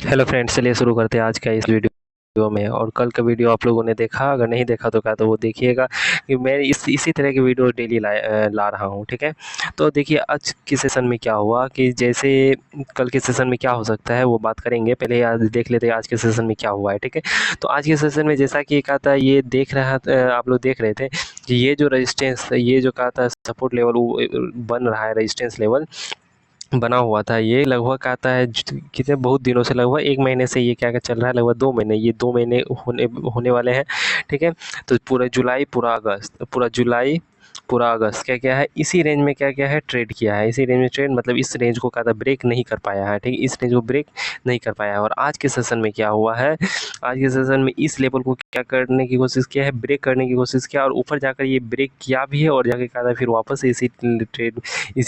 Hello friends, चलिए शुरू करते हैं आज का इस वीडियो में। और कल का वीडियो आप लोगों ने देखा, अगर नहीं देखा तो क्या तो वो देखिएगा कि मैं इसी तरह की वीडियो डेली ला रहा हूँ। ठीक है, तो देखिए आज के सेशन में क्या हुआ कि जैसे कल के सेशन में क्या हो सकता है वो बात करेंगे। पहले आज देख लेते हैं आज के सेशन में क्या हुआ है। ठीक है, तो आज के सेशन में जैसा कि कहा था, ये देख रहा आप लोग देख रहे थे कि ये जो रजिस्टेंस, ये जो कहा था सपोर्ट लेवल बन रहा है, रजिस्टेंस लेवल बना हुआ था, ये लगभग आता है कितने बहुत दिनों से, लगभग 1 महीने से ये क्या-क्या चल रहा है, लगभग 2 महीने, ये 2 महीने होने होने वाले हैं। ठीक है, तो पूरा जुलाई, पूरा अगस्त, पूरा जुलाई, पूरा अगस्त क्या-क्या है, इसी रेंज में क्या-क्या है ट्रेड किया है। इसी रेंज में ट्रेड मतलब इस रेंज को क्या था ब्रेक नहीं कर पाया है। ठीक है, इस रेंज को ब्रेक नहीं कर पाया है। और आज के सेशन में क्या हुआ है, आज के सेशन में इस लेवल को क्या करने की कोशिश किया है, ब्रेक करने की कोशिश किया, और ऊपर जाकर ये ब्रेक किया भी है, और जाके क्या था फिर वापस इसी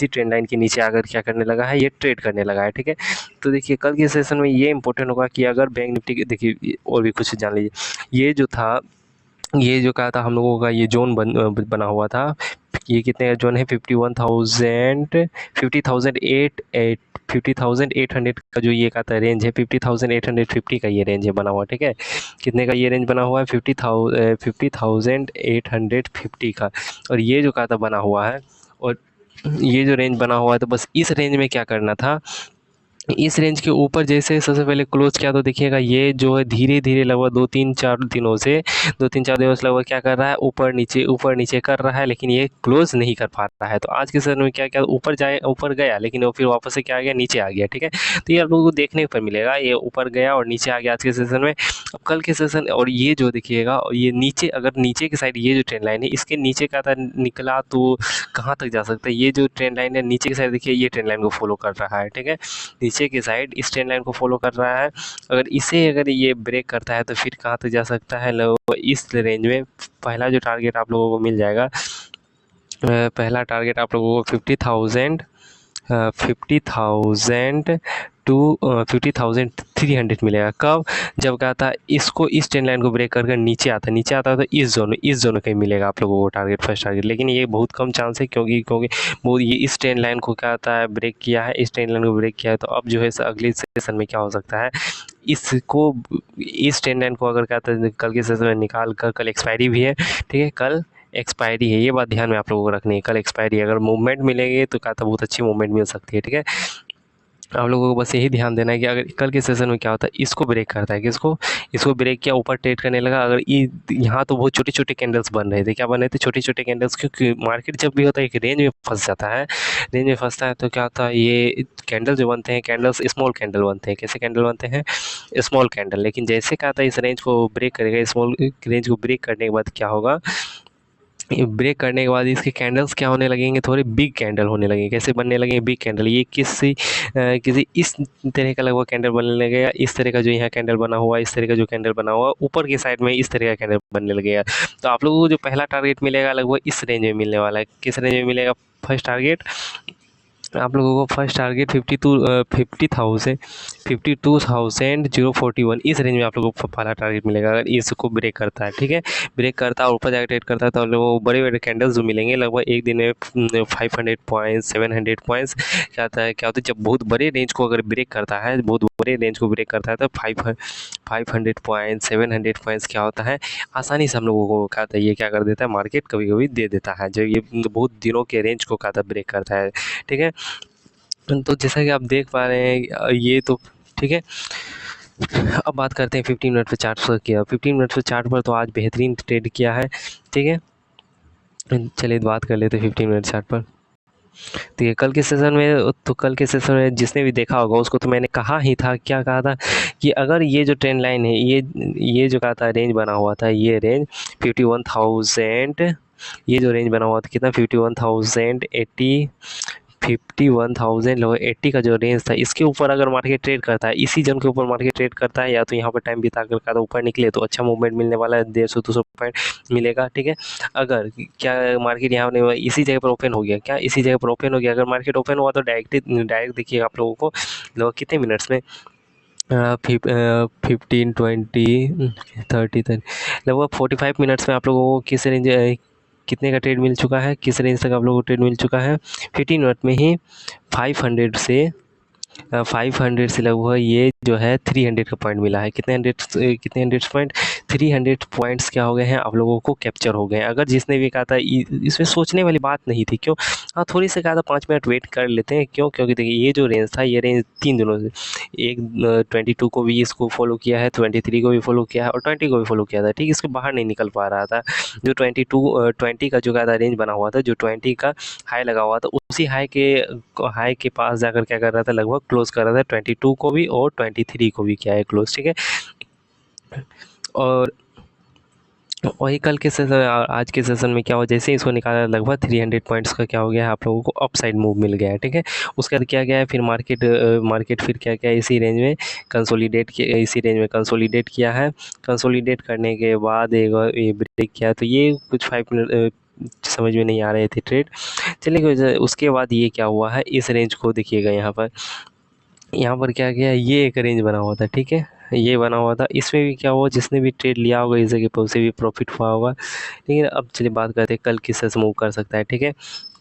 ट्रेंड लाइन के नीचे आकर क्या करने लगा है, ये ट्रेड करने लगा है। ठीक है, तो देखिए कल के सेशन में ये इंपॉर्टेंट होगा कि अगर बैंक निफ्टी देखिए और भी कुछ जान लीजिए, ये जो था, ये जो कहा था हम लोगों का ये जोन बना हुआ था, ये कितने का जोन है, 50,800 का जो ये कहता है रेंज है, 50,850 का ये रेंज है बना हुआ। ठीक है, कितने का ये रेंज बना हुआ है, 50,850 का। और ये जो कहा था बना हुआ है, और ये जो रेंज बना हुआ है, तो बस इस रेंज में क्या करना था, इस रेंज के ऊपर जैसे सबसे पहले क्लोज किया, तो देखिएगा ये जो है धीरे-धीरे लगभग 2-3-4 दिनों से लगभग क्या कर रहा है, ऊपर नीचे कर रहा है, लेकिन ये क्लोज नहीं कर पा रहा है। तो आज के सेशन में क्या-क्या ऊपर गया, लेकिन वो फिर वापस से क्या आ गया, नीचे आ गया। ठीक है, तो ये आप लोगों को देखने पर मिलेगा, ये ऊपर गया और नीचे आ गया आज के सेशन में। अब कल के सेशन, और ये जो देखिएगा, ये नीचे, अगर नीचे की साइड ये जो ट्रेंड लाइन है, इसके नीचे का था निकला तो कहाँ तक जा सकता है। ये जो ट्रेंड लाइन है नीचे की साइड देखिए, ये ट्रेंड लाइन को फॉलो कर रहा है। ठीक है, नीचे की साइड इस ट्रेंड लाइन को फॉलो कर रहा है। अगर ये ब्रेक करता है तो फिर कहाँ तक जा सकता है, लगभग इस रेंज में पहला जो टारगेट आप लोगों को मिल जाएगा, पहला टारगेट आप लोगों को 50,300 मिलेगा। कब, जब क्या था, इसको इस ट्रेंड लाइन को ब्रेक करके नीचे आता है, तो इस जोन कहीं मिलेगा आप लोगों को टारगेट, फर्स्ट टारगेट। लेकिन ये बहुत कम चांस है, क्योंकि वो ये इस ट्रेंड लाइन को क्या आता है ब्रेक किया है, इस ट्रेंड लाइन को ब्रेक किया है। तो अब जो है अगले सेशन में क्या हो सकता है, इसको, इस ट्रेंड लाइन को अगर क्या था कल के सेशन में निकाल कर, कल एक्सपायरी भी है। ठीक है, कल एक्सपायरी है, ये बात ध्यान में आप लोगों को रखनी है, कल एक्सपायरी है। अगर मूवमेंट मिलेंगे तो क्या था बहुत अच्छी मूवमेंट मिल सकती है। ठीक है, आप लोगों को बस यही ध्यान देना है कि अगर कल के सेशन में क्या होता है, इसको ब्रेक करता है, किसको, इसको ब्रेक किया, ऊपर ट्रेड करने लगा। अगर यहाँ तो बहुत छोटे छोटे कैंडल्स बन रहे थे, क्या बन रहे थे, छोटे छोटे कैंडल्स, क्योंकि मार्केट जब भी होता है एक रेंज में फंस जाता है, रेंज में फंसता है तो क्या होता है, ये कैंडल जो बनते हैं, कैंडल्स स्मॉल कैंडल बनते हैं। कैसे कैंडल बनते हैं, स्मॉल कैंडल। लेकिन जैसे क्या था, इस रेंज को ब्रेक करेगा, स्मॉल रेंज को ब्रेक करने के बाद क्या होगा, ब्रेक करने के बाद इसके कैंडल्स क्या होने लगेंगे, थोड़े बिग कैंडल होने लगेंगे। कैसे बनने लगेंगे बिग कैंडल, ये किसी इस तरह का लगभग कैंडल बनने लगेगा, इस तरह का जो यहाँ कैंडल बना हुआ है, इस तरह का जो कैंडल बना हुआ है, ऊपर की साइड में इस तरह का कैंडल बनने लगेगा। तो आप लोगों को जो पहला टारगेट मिलेगा लगभग इस रेंज में मिलने वाला है। किस रेंज में मिलेगा फर्स्ट टारगेट, आप लोगों को फर्स्ट टारगेट 52,041 इस रेंज में आप लोगों को पहला टारगेट मिलेगा, अगर इसको ब्रेक करता है। ठीक है, ब्रेक करता है और ऊपर जाकर ट्रेड करता है, तो आप लोगों को बड़े बड़े कैंडल्स जो मिलेंगे लगभग एक दिन में 500 पॉइंट्स, 700 पॉइंट्स। क्या होता है जब बहुत बड़े रेंज को अगर ब्रेक करता है, बहुत बड़े रेंज को ब्रेक करता है, तो 500 पॉइंट्स, 700 पॉइंट्स क्या होता है, आसानी से हम लोगों को क्या होता है, ये क्या कर देता है, मार्केट कभी कभी दे देता है, जब ये बहुत दिनों के रेंज को क्या होता है ब्रेक करता है। ठीक है, तो जैसा कि आप देख पा रहे हैं, ये तो ठीक है। अब बात करते हैं 15 मिनट पे चार्ट पर किया, 15 मिनट पे चार्ट पर तो आज बेहतरीन ट्रेड किया है। ठीक है, चलिए बात कर लेते हैं 15 मिनट चार्ट पर। तो ये कल के सेशन में जिसने भी देखा होगा उसको तो मैंने कहा ही था, क्या कहा था, कि अगर ये जो ट्रेंड लाइन है, ये जो कहा था रेंज बना हुआ था, ये रेंज 51,000, ये जो रेंज बना हुआ था कितना, 51,080 लोग 80 का जो रेंज था, इसके ऊपर अगर मार्केट ट्रेड करता है, इसी जोन के ऊपर मार्केट ट्रेड करता है, या तो यहाँ पर टाइम बिता कर का तो ऊपर निकले तो अच्छा मूवमेंट मिलने वाला है, 150-200 पॉइंट मिलेगा। ठीक है, अगर क्या मार्केट यहाँ नहीं हुआ, इसी जगह पर ओपन हो गया, क्या इसी जगह पर ओपन हो गया, अगर मार्केट ओपन हुआ तो डायरेक्ट देखिए आप लोगों को लगभग कितने मिनट्स में, 15, 20, 30 लगभग 45 मिनट्स में आप लोगों को किस रेंज, कितने का ट्रेड मिल चुका है, किस रेंज तक आप लोगों को ट्रेड मिल चुका है, 15 मिनट में ही 500 से लगभग ये जो है 300 का पॉइंट मिला है। कितने 100 पॉइंट, 300 पॉइंट्स क्या हो गए हैं आप लोगों को कैप्चर हो गए हैं। अगर जिसने भी कहा था इसमें सोचने वाली बात नहीं थी, क्यों? हाँ, थोड़ी सी कहा था 5 मिनट वेट कर लेते हैं, क्यों? क्योंकि देखिए ये जो रेंज था, ये रेंज 3 दिनों से, एक 22 को भी इसको फॉलो किया है, 23 को भी फॉलो किया है और 20 को भी फॉलो किया था, ठीक? इसके बाहर नहीं निकल पा रहा था। जो 20 का जो क्या था रेंज बना हुआ था, जो 20 का हाई लगा हुआ था, उसी हाई के पास जाकर क्या कर रहा था, लगभग क्लोज कर रहा था 22 को भी और 23 को भी, क्या है, क्लोज, ठीक है। और वही कल के सेशन आज के सेशन में क्या हुआ, जैसे ही इसको निकाला, लगभग 300 पॉइंट्स का क्या हो गया है, आप लोगों को अपसाइड मूव मिल गया है, ठीक है। उसके बाद क्या गया है, फिर मार्केट फिर क्या क्या इसी रेंज में कंसोलिडेट किया है। कंसोलिडेट करने के बाद एक बार ये ब्रेक किया, तो ये कुछ 5 मिनट समझ में नहीं आ रहे थे ट्रेड, चलिए। उसके बाद ये क्या हुआ है, इस रेंज को देखिएगा, यहाँ पर क्या किया, ये एक रेंज बना हुआ था, ठीक है। ये बना हुआ था, इसमें भी क्या हुआ, जिसने भी ट्रेड लिया होगा इस जगह पे उसे भी प्रॉफिट हुआ होगा। लेकिन अब चलिए बात करते हैं कल किस तरह से मूव कर सकता है, ठीक है।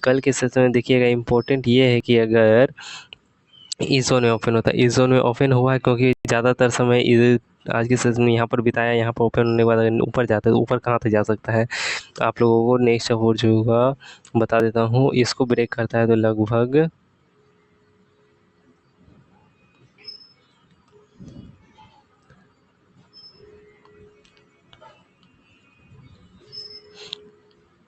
कल के सेशन में देखिएगा, इम्पोर्टेंट ये है कि अगर इस जोन में ओपन होता है, इस जोन में ओपन हुआ है, क्योंकि ज़्यादातर समय इस आज के सेशन में यहाँ पर बिताया, यहाँ पर ओपन होने के बाद अगर ऊपर जाता है तो ऊपर कहाँ तक जा सकता है, तो आप लोगों को नेक्स्ट सपोर्ट जो होगा बता देता हूँ। इसको ब्रेक करता है तो लगभग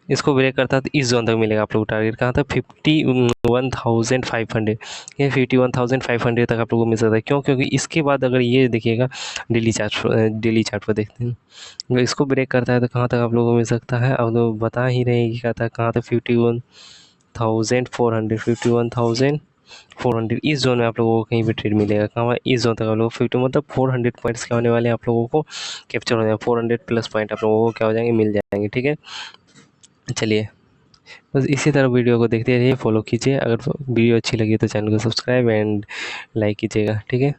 इसको ब्रेक करता है तो इस जोन तक मिलेगा आप लोग को टारगेट, कहाँ तक, 51,500, ये 51,500 तक आप लोगों को मिल सकता है। क्यों? क्योंकि इसके बाद अगर ये देखिएगा, डेली चार्ट पर देखते हैं, अगर इसको ब्रेक करता है तो कहाँ तक आप लोगों को मिल सकता है, अब तो बता ही रहे हैं कि कहता है कहाँ तक, 51,400 इस जोन में आप लोगों को कहीं भी ट्रेड मिलेगा, कहाँ, इस जोन तक आप लोग 50 मतलब 400 पॉइंट्स क्या होने वाले हैं आप लोगों को कैप्चर हो जाएंगे, 400 प्लस पॉइंट आप लोगों को क्या हो जाएंगे, मिल जाएंगे, ठीक है। चलिए, बस इसी तरह वीडियो को देखते रहिए, फॉलो कीजिए। अगर वीडियो अच्छी लगी तो चैनल को सब्सक्राइब एंड लाइक कीजिएगा, ठीक है।